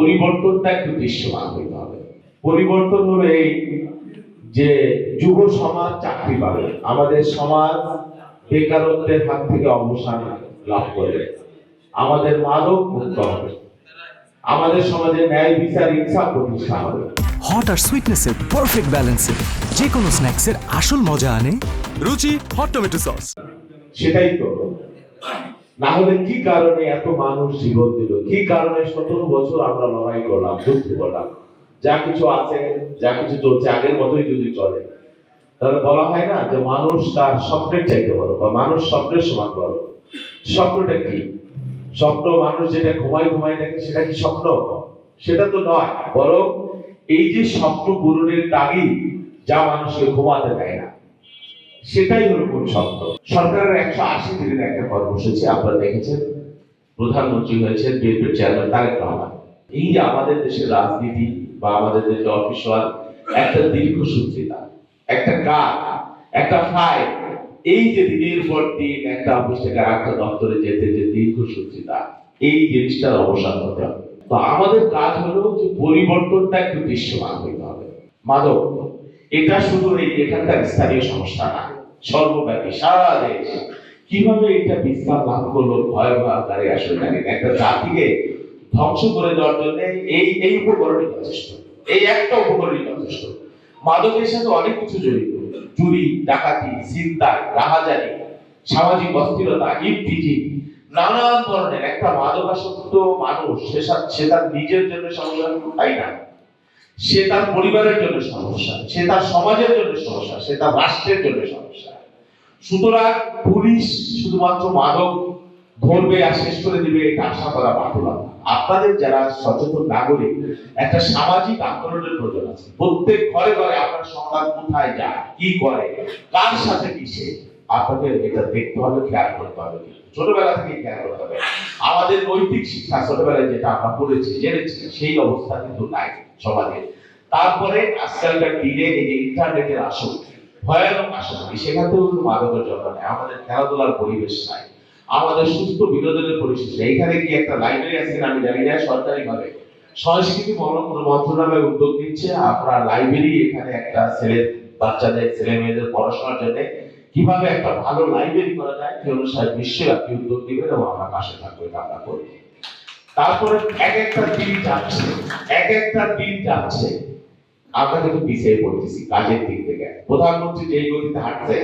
পরিবর্তনটা একটু দৃশ্যমান হইতে হবে। পরিবর্তন হলো এই যে যুব সমাজ চাকরি পাবে, আমাদের সমাজ বেকারত্বের হাত থেকে অবসান লাভ করবে, আমাদের মাদক মুক্ত হবে, আমাদের সমাজে ন্যায় বিচার ইনসাফ প্রতিষ্ঠা হবে। হট আর সুইটনেসের পারফেক্ট ব্যালেন্সে যে কোনো স্ন্যাক্সের আসল মজা আনে রুচি হট টমেটো সস। সেটাই তো, না হলে কি কারণে এত মানুষ জীবন দিল, কি কারণে 17 বছর আমরা লড়াই করলাম, যুদ্ধ করলাম, যা কিছু আছে, যা কিছু চলছে আগের মতোই যদি চলে, তাহলে বলা হয় না যে মানুষ তার স্বপ্নের চাইতে বড়, বা মানুষ স্বপ্নের সমান বড়। স্বপ্নটা কি? স্বপ্ন মানুষ যেটা ঘুমায় ঘুমায় দেখে সেটা কি স্বপ্ন? সেটা তো নয়, বরং এই যে স্বপ্ন পূরণের তাগিদ যা মানুষকে ঘুমাতে দেয় না, সেটাই হলো কোন স্বপ্ন। সরকারের 180 দিনের একটা কর্মসূচি আপনারা দেখেছেন, প্রধানমন্ত্রী হয়েছেন বিএনপির চেয়ারম্যান তারেক রহমান। এই যে আমাদের দেশের রাজনীতি বা আমাদের দেশের অফিসিয়াল একটা দীর্ঘসূত্রিতা, একটা কাজ, একটা ফাইল, এই যে দিনের পর দিন একটা অফিস থেকে একটা দপ্তরে যেতে যে দীর্ঘসূত্রিতা, এই জিনিসটার অবসান হতে হবে। তো আমাদের কাজ হলো যে পরিবর্তনটা একটু দৃশ্যমান হইতে হবে। মাদক এটা শুধু এই এখানকার স্থানীয় সমস্যা না, সর্বব্যাপী সারা দেশ। কিভাবে এটা বিস্তার লাভ করলো ভয়াবহ আকারে আসলে জানি না। একটা জাতিকে ধ্বংস করে দেওয়ার জন্য এই উপকরণই যথেষ্ট, এই একটা উপকরণই যথেষ্ট। মাদকের সাথে অনেক কিছু জড়িত, চুরি, ডাকাতি, ছিনতাই, রাহাজানি, সামাজিক অস্থিরতা, ইফতিজিং, নানান ধরনের। একটা মাদকাসক্ত মানুষ সে তার নিজের জন্য সমস্যা, তাই না, সে তার পরিবারের জন্য সমস্যা, সে তার সমাজের জন্য সমস্যা, সে তার রাষ্ট্রের জন্য সমস্যা। সুতরাং পুলিশ শুধুমাত্র মাদক ধরবে আর শেষ করে দিবে এটা আশা করা বাতুলতা। আপনাদের যারা সচেতন নাগরিক, একটা সামাজিক আন্দোলনের প্রয়োজন আছে। প্রত্যেক ঘরে ঘরে আপনার সন্তান কোথায় যায়, কি করে, কার সাথে মিশে, আপনাদের এটা দেখতে হবে, খেয়াল করতে হবে, ছোটবেলা থেকে খেয়াল করতে হবে। আমাদের নৈতিক শিক্ষা ছোটবেলায় যেটা আমরা পড়েছি, জেনেছি, সেই অবস্থা কিন্তু নাই সমাজে। তারপরে আজকালকার দিনে এই যে ইন্টারনেটের আসক্তি, ভয়ানক আসক্তি, সেখান থেকেও কিন্তু মাদকের জন্য নেই। আমাদের খেলাধুলার পরিবেশ নাই, আমাদের সুস্থ বিনোদনের পরিবেশ নেই। এখানে কি একটা লাইব্রেরি আছে আমি জানি না, সরকারি ভাবে সংস্কৃতি মন্ত্রণালয় উদ্যোগ নিচ্ছে, আপনার লাইব্রেরি এখানে একটা বাচ্চাদের ছেলে মেয়েদের পড়াশোনার জন্য কিভাবে একটা ভালো লাইব্রেরি করা যায়, সেই অনুসারে বিশ্বব্যাপী উদ্যোগ দিবেন এবং আমরা পাশে থাকবো, এটা আমরা করবো। তারপরে এক একটা দিন যাচ্ছে আমরা কিন্তু পিছিয়ে পড়তেছি কাজের দিক থেকে। প্রধানমন্ত্রী যেই গতিতে হাঁটছে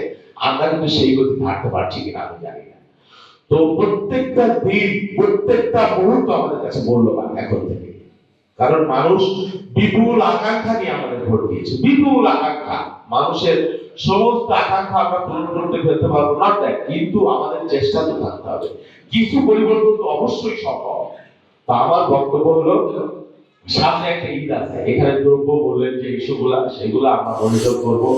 আমরা কিন্তু সেই গতিতে হাঁটতে পারছি কিনা আমি জানি না। তো প্রত্যেকটা দিন, প্রত্যেকটা মুহূর্ত আমাদের কাছে মূল্যবান এখন থেকে, কারণ মানুষ বিপুল আকাঙ্ক্ষা নিয়ে আমাদের ভোট দিয়েছে। বিপুল আকাঙ্ক্ষা, মানুষের সমস্ত আকাঙ্ক্ষা আমরা পূরণ করতে ফেলতে পারবো না, কিন্তু আমাদের চেষ্টা তো থাকতে হবে। কিছু পরিবর্তন তো অবশ্যই সম্ভব। তা আমার বক্তব্য হলো, সামনে একটা ঈদ আছে, এখানে দ্রব্য বললেন যে ইস্যুগুলা, সেগুলো আমরা মনিটর করবো।